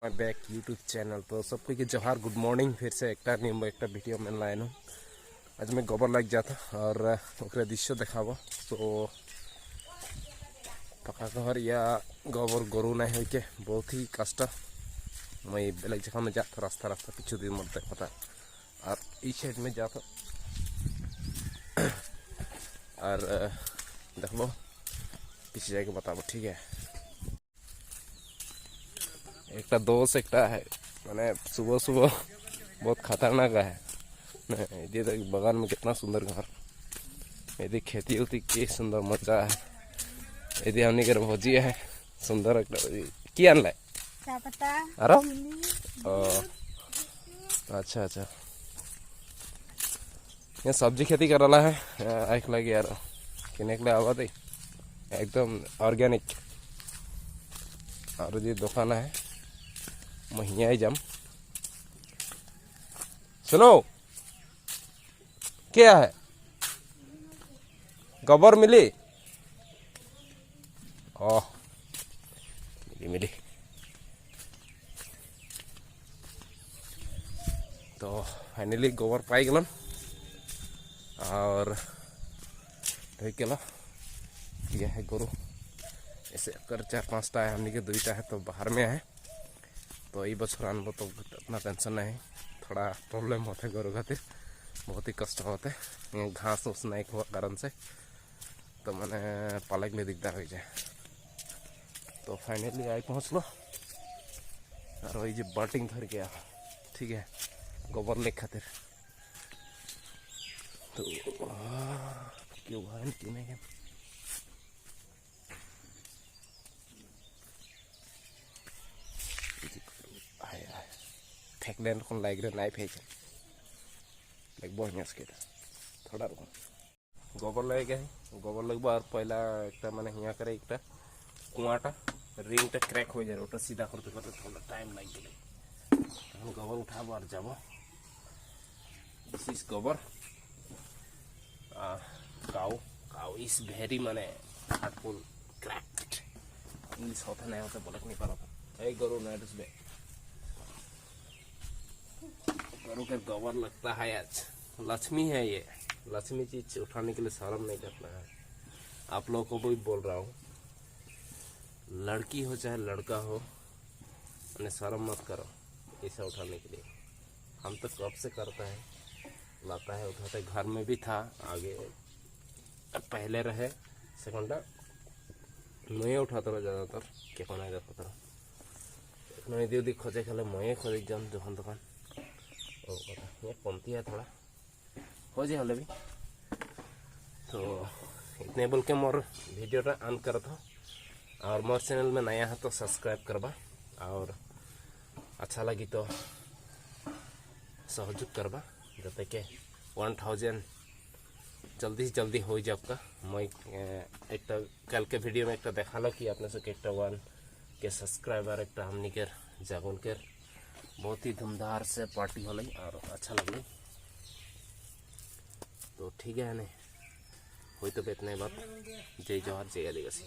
My back YouTube channel. तो सबको के जोहार, गुड मॉर्निंग। फिर से एक वीडियो में लाइन आज मैं गोबर लग जाता और ओकरे दृश्य देखाबो। तो पका घर या गोबर गरु नहीं हो के बहुत ही कष्ट। मैं बेलग जगह में जाता रास्ता रास्ता पीछे दिन मत देखता और इस साइड में जाता और देखो पीछे जाके बताबो, ठीक है। एक दोस्त एक है मैंने सुबह सुबह बहुत खतरनाक है। ये देख बगान में कितना सुंदर घर, यदि खेती होती की सुंदर मजा है। यदि हमने घर भोजी है सुंदर की आनल अरे अच्छा अच्छा ये सब्जी खेती कर रहा है एक लगे यार किने के लिए आवा थे एकदम ऑर्गेनिक। और ये दुकान है महिया ही जम। सुनो क्या है गोबर मिली? ओह मिली मिली। तो फाइनली गोबर पाई गलन और धोल यह है गोरु। ऐसे कर 4-5टा है, हमने के 2टा है तो बाहर में है। तो ये बच्चों आनबो तो उतना टेंशन नहीं, थोड़ा प्रॉब्लम होते गोरु खातिर बहुत ही कष्ट होते घास उस नहीं हुआ कारण से, तो मैंने पालक में दिकदार हो जाए। तो फाइनली आई पहुँच लो और वही जो बाल्टिंग धर गया, ठीक है, गोबर ले खातिर। तो क्यों भाई पीने के फेंकलेन को लाइक रे नहीं फेंक लाइक बढ़िया से थोड़ा रुको गोबर लगे गए। गोबर लगभग और पहला एक मैंने यहाँ करे एक कुआटा रिंगटा क्रैक हो जाए ओटा सीधा करते करते थोड़ा टाइम लग गए। हम गोबर उठाब और যাব। दिस इज गोबर काउ इज वेरी माने हार्टफुल क्रैक्ड। इंग्लिश होता नहीं होता बोलक नहीं पाता। एक गरु नाइट्स बे गरु के गोबर लगता है आज लक्ष्मी है। ये लक्ष्मी चीज उठाने के लिए शर्म नहीं करना है। आप लोगों को भी बोल रहा हूँ, लड़की हो चाहे लड़का हो मैंने शर्म मत करो ऐसा उठाने के लिए। हम तो कब से करता है, लाता है उठाते। घर में भी था आगे पहले रहे सेकंडा मैं उठाता रहा ज़्यादातर क्या कोना देखता रहा नहीं दी खोजे खेले मैं खोज जाम दुकान दुकान ये कमती है थोड़ा हो जाए हले भी। तो इतने बोल के मोर वीडियो ऑन कर था और मोर चैनल में नया है तो सब्सक्राइब करवा और अच्छा लगी तो सहयोग करवा जते के 1000 जल्दी से जल्दी हो जाए आपका। मैं एक कल के वीडियो में एक देखा लो कि आपने से एक 1 के सब्सक्राइबर एक हमनी के जागल के बहुत ही धूमधार से पार्टी हो और अच्छा लगे। तो ठीक है नहीं हुई तो इतने बात। जय जवाहर जय आदिवासी।